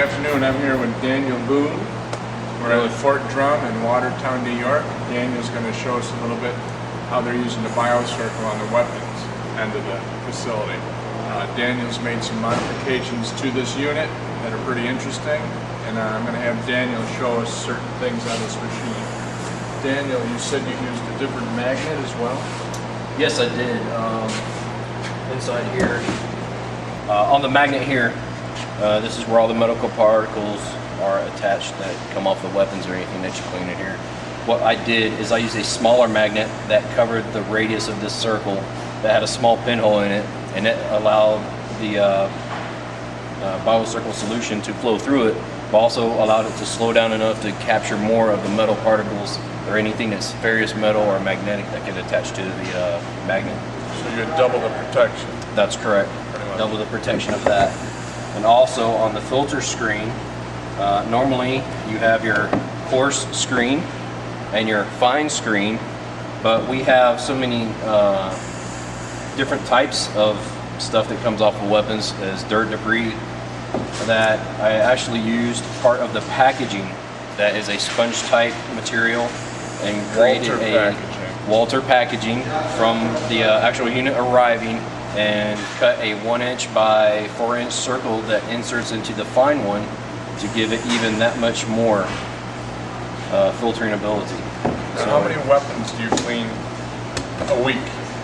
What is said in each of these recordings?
afternoon. I'm here with Daniel Boone. We're at Fort Drum in Watertown, New York. Daniel's going to show us a little bit how they're using the BioCircle on the weapons end of the facility. Daniel's made some modifications to this unit that are pretty interesting, and I'm going to have Daniel show us certain things on this machine. Daniel, you said you used a different magnet as well? Yes, I did. Inside here, on the magnet here, this is where all the medical particles are attached that come off the weapons or anything that you clean in here. What I did is I used a smaller magnet that covered the radius of this circle that had a small pinhole in it, and it allowed the BioCircle solution to flow through it, but also allowed it to slow down enough to capture more of the metal particles or anything that's ferrous metal or magnetic that can attach to the magnet. So you had double the protection. That's correct. Double the protection of that. And also on the filter screen, normally you have your coarse screen and your fine screen, but we have so many different types of stuff that comes off of weapons as dirt, debris, that I actually used part of the packaging that is a sponge type material and created Walter packaging from the actual unit arriving, and cut a 1" by 4" circle that inserts into the fine one to give it even that much more filtering ability. So how many weapons do you clean a week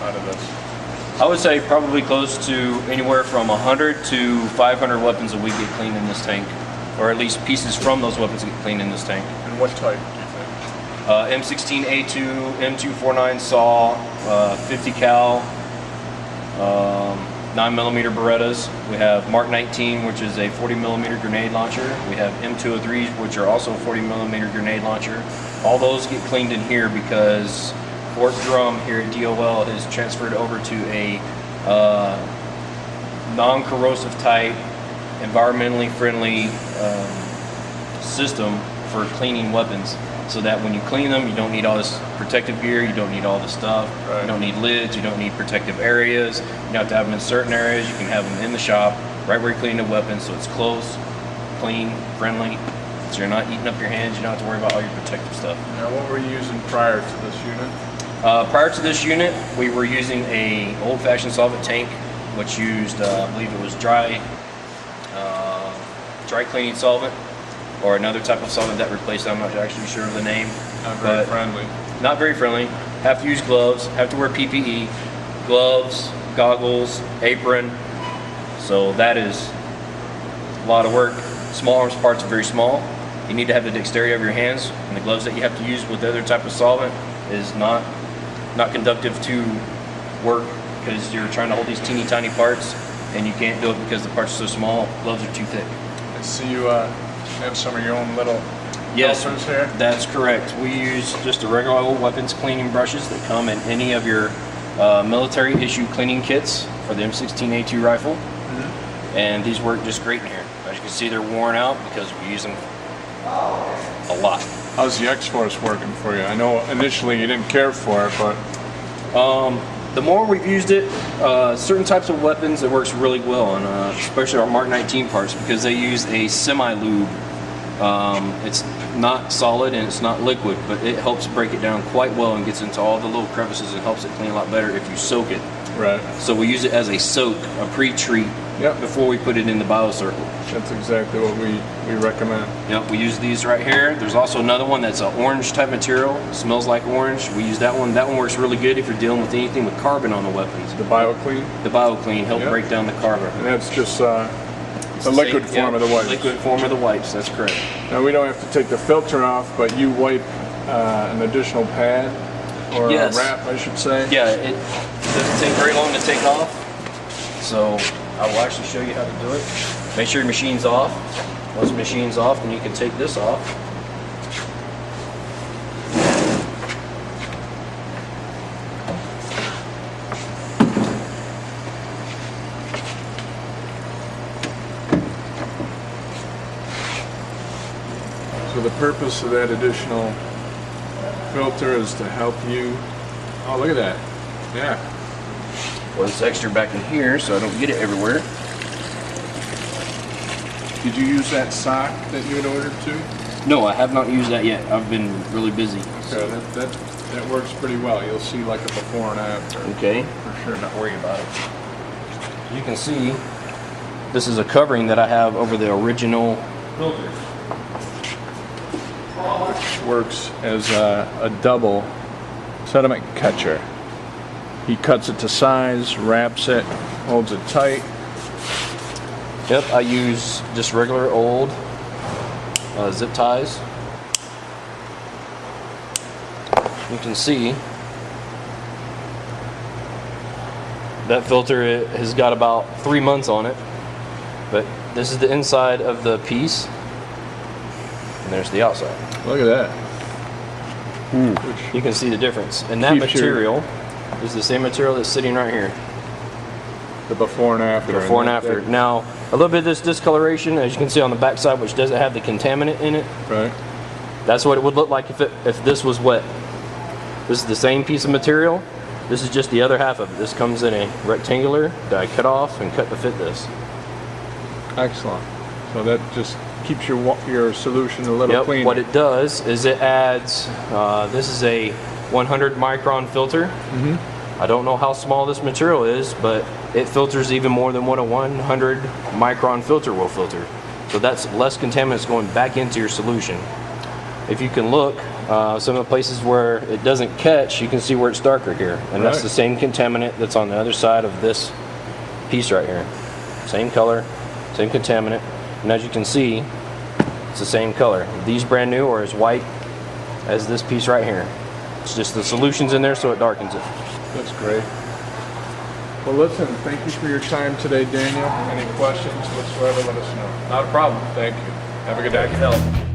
out of this? I would say probably close to anywhere from 100 to 500 weapons a week get cleaned in this tank, or at least pieces from those weapons get cleaned in this tank. And what type do you think? M16A2, M249 saw, 50 cal, 9mm Berettas. We have Mark 19, which is a 40mm grenade launcher. We have M203s, which are also 40mm grenade launcher. All those get cleaned in here because Fort Drum here at DOL has transferred over to a non-corrosive type, environmentally friendly system for cleaning weapons, so that when you clean them, you don't need all this protective gear, you don't need all this stuff, right. You don't need lids, you don't need protective areas, you don't have to have them in certain areas, you can have them in the shop, right where you're cleaning the weapon, so it's close, clean, friendly, so you're not eating up your hands, you don't have to worry about all your protective stuff. Now what were you using prior to this unit? Prior to this unit, we were using a old-fashioned solvent tank, which used, I believe it was dry cleaning solvent, or another type of solvent that replaced it. I'm not actually sure of the name. Not very friendly. Not very friendly. Have to use gloves, have to wear PPE, gloves, goggles, apron. So that is a lot of work. Small arms parts are very small. You need to have the dexterity of your hands, and the gloves that you have to use with other type of solvent is not conductive to work, because you're trying to hold these teeny tiny parts and you can't do it because the parts are so small. Gloves are too thick. I see you have some of your own little filters here. That's correct. We use just the regular old weapons cleaning brushes that come in any of your military issue cleaning kits for the M16A2 rifle. Mm-hmm. And these work just great in here. As you can see, they're worn out because we use them a lot. How's the X-Force working for you? I know initially you didn't care for it, but the more we've used it, certain types of weapons, it works really well on, especially our Mark 19 parts, because they use a semi-lube. It's not solid and it's not liquid, but it helps break it down quite well and gets into all the little crevices and helps it clean a lot better if you soak it. Right. So we use it as a soak, a pre-treat, before we put it in the BioCircle. That's exactly what we recommend. Yep, we use these right here. There's also another one that's an orange type material. It smells like orange. We use that one. That one works really good if you're dealing with anything with carbon on the weapons. The BioClean? The BioClean helps break down the carbon. And that's just the liquid form of the wipes. Liquid form of the wipes, that's correct. Now we don't have to take the filter off, but you wipe an additional pad, or a wrap, I should say. Yeah, it doesn't take very long to take off, so I will actually show you how to do it. Make sure your machine's off. Once the machine's off, then you can take this off. So the purpose of that additional filter is to help you. Oh, look at that. Yeah. Well, this extra back in here so I don't get it everywhere. Did you use that sock that you had ordered too? No, I have not used that yet. I've been really busy. So that works pretty well. You'll see like a before and after. Okay. For sure, not worry about it. You can see this is a covering that I have over the original filters. Which works as a double sediment catcher. He cuts it to size, wraps it, holds it tight. Yep, I use just regular old zip ties. You can see that filter has got about 3 months on it, but this is the inside of the piece, and there's the outside. Look at that. You can see the difference, and that Keeps your- material is the same material that's sitting right here. The before and after. The before and after. Now, a little bit of this discoloration, as you can see on the back side, which doesn't have the contaminant in it. Right. That's what it would look like if this was wet. This is the same piece of material. This is just the other half of it. This comes in a rectangular that I cut off and cut to fit this. Excellent. So that just keeps your solution a little cleaner. What it does is it adds, this is a 100 micron filter. I don't know how small this material is, but it filters even more than what a 100 micron filter will filter. So that's less contaminants going back into your solution. If you can look, some of the places where it doesn't catch, you can see where it's darker here. And that's Right. the same contaminant that's on the other side of this piece right here. Same color, same contaminant. And as you can see, it's the same color. These brand new are as white as this piece right here. It's just the solution's in there so it darkens it. That's great. Well, listen, thank you for your time today, Daniel. Any questions whatsoever, let us know. Not a problem. Thank you. Have a good day. Help.